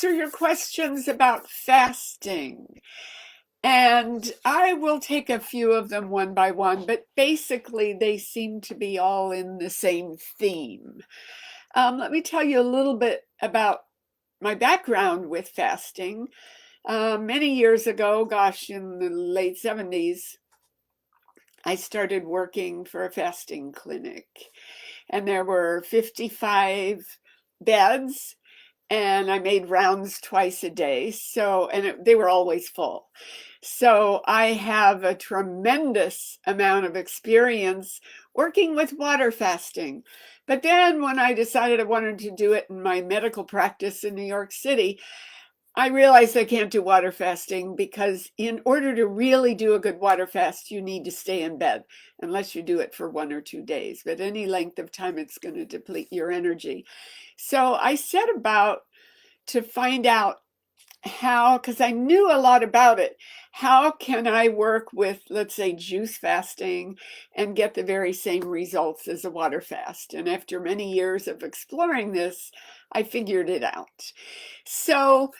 answer your questions about fasting. And I will take a few of them one by one, but basically they seem to be all in the same theme. Let me tell you a little bit about my background with fasting. Many years ago, gosh, in the late 70s, I started working for a fasting clinic, and there were 55 beds, and I made rounds twice a day. They were always full. So I have a tremendous amount of experience working with water fasting. But then when I decided I wanted to do it in my medical practice in New York City, I realized I can't do water fasting because in order to really do a good water fast, you need to stay in bed unless you do it for 1 or 2 days. But any length of time, it's going to deplete your energy. So I set about to find out how, because I knew a lot about it, how can I work with, let's say, juice fasting and get the very same results as a water fast? And after many years of exploring this, I figured it out. So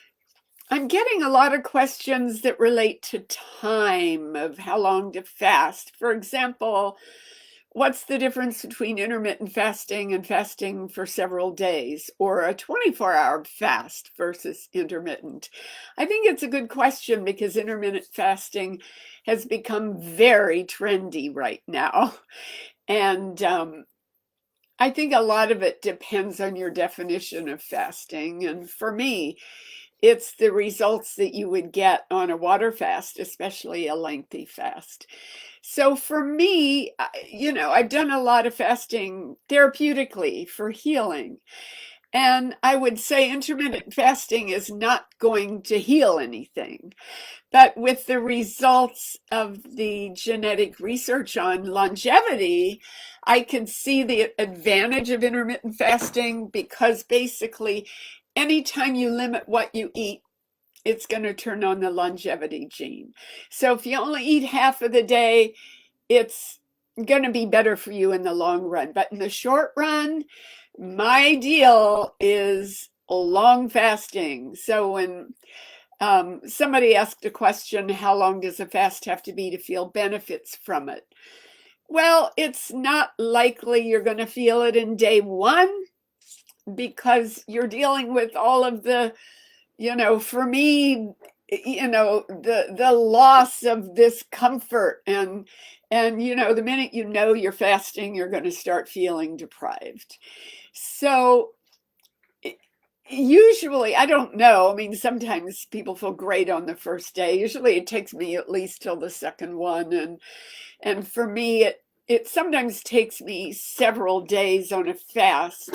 I'm getting a lot of questions that relate to time of how long to fast. For example, what's the difference between intermittent fasting and fasting for several days, or a 24-hour fast versus intermittent? I think it's a good question because intermittent fasting has become very trendy right now. And I think a lot of it depends on your definition of fasting. And for me, it's the results that you would get on a water fast, especially a lengthy fast. So for me, I've done a lot of fasting therapeutically for healing. And I would say intermittent fasting is not going to heal anything. But with the results of the genetic research on longevity, I can see the advantage of intermittent fasting because basically, anytime you limit what you eat, it's going to turn on the longevity gene. So if you only eat half of the day, it's going to be better for you in the long run. But in the short run, my deal is long fasting. So when somebody asked a question, how long does a fast have to be to feel benefits from it? Well, it's not likely you're going to feel it in day one because you're dealing with all of the, for me, the loss of this comfort and the minute you know you're fasting, you're going to start feeling deprived. So usually, I don't know. I mean, sometimes people feel great on the first day. Usually it takes me at least till the second one. And for me, it sometimes takes me several days on a fast.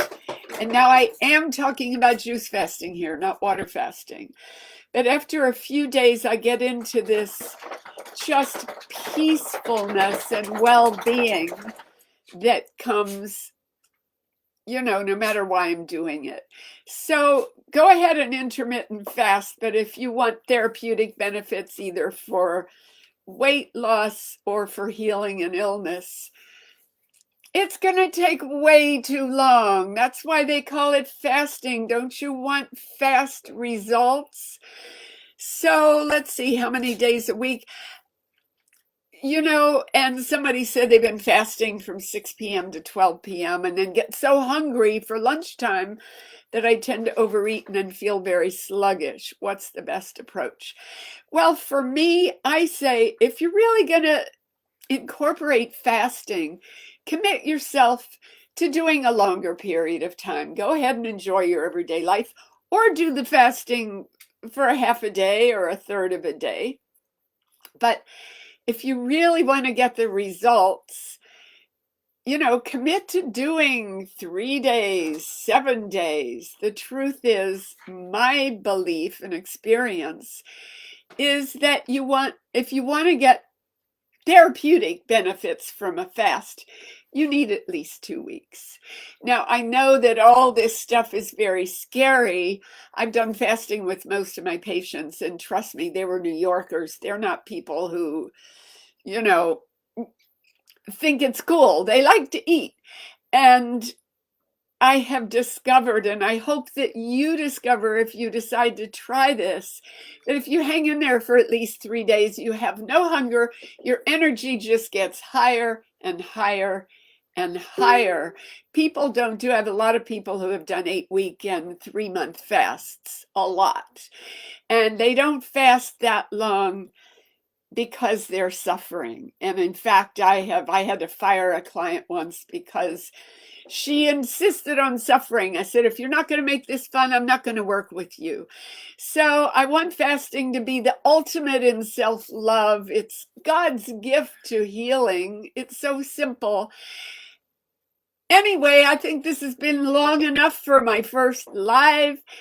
And now I am talking about juice fasting here, not water fasting. But after a few days, I get into this just peacefulness and well-being that comes, no matter why I'm doing it. So go ahead and intermittent fast, but if you want therapeutic benefits, either for weight loss or for healing an illness, it's going to take way too long. That's why they call it fasting. Don't you want fast results? So let's see, how many days a week? And somebody said they've been fasting from 6 p.m. to 12 p.m. and then get so hungry for lunchtime that I tend to overeat and then feel very sluggish. What's the best approach? Well, for me, I say if you're really going to incorporate fasting, commit yourself to doing a longer period of time. Go ahead and enjoy your everyday life, or do the fasting for a half a day or a third of a day. But if you really want to get the results, commit to doing 3 days, 7 days. The truth is, my belief and experience is that if you want to get therapeutic benefits from a fast, you need at least 2 weeks. Now, I know that all this stuff is very scary. I've done fasting with most of my patients, and trust me, they were New Yorkers. They're not people who, think it's cool. They like to eat. And I have discovered, and I hope that you discover if you decide to try this, that if you hang in there for at least 3 days, you have no hunger, your energy just gets higher and higher and higher. People don't do, I have a lot of people who have done 8-week and 3-month fasts, a lot. And they don't fast that long because they're suffering. And in fact, I had to fire a client once because she insisted on suffering. I said, if you're not going to make this fun, I'm not going to work with you. So I want fasting to be the ultimate in self-love. It's God's gift to healing. It's so simple. Anyway, I think this has been long enough for my first live.